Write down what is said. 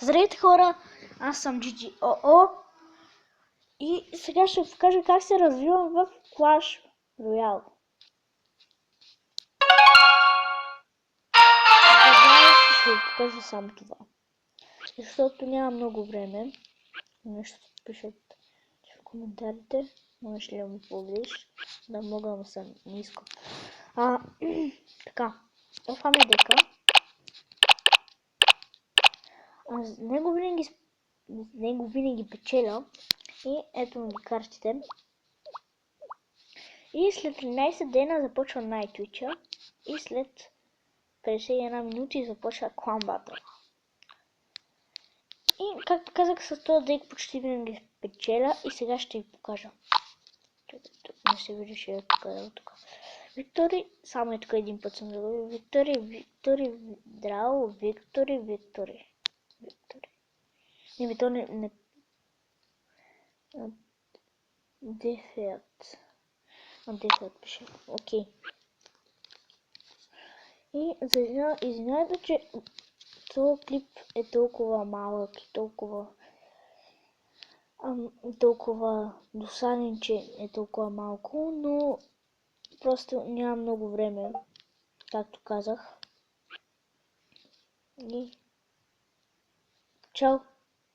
Здравейте хора, аз съм GGOO и сега ще ви покажа как се развивам в Clash Royale. Ще ви покажа само това, защото няма много време. Нещо пишете в коментарите, можеш ли да ми погледиш, да мога да съм ниско. Така, това ми е дека. С него винаги печеля. И ето ми картите. И след 13 дена започва Night-Twitch. И след 51 минути започва Clan Battle. И както казах, с този дейк почти винаги печеля. И сега ще ви покажа. Не се вижда, ще ви покажа тук. Виктори, само е тук един път съм загубил. Виктори, Драо, Виктори. Не, то не... Дефет пише. Окей. И извинявайте, че този клип е толкова малък и толкова досаден, че е толкова малко, но просто няма много време, както казах. И чао!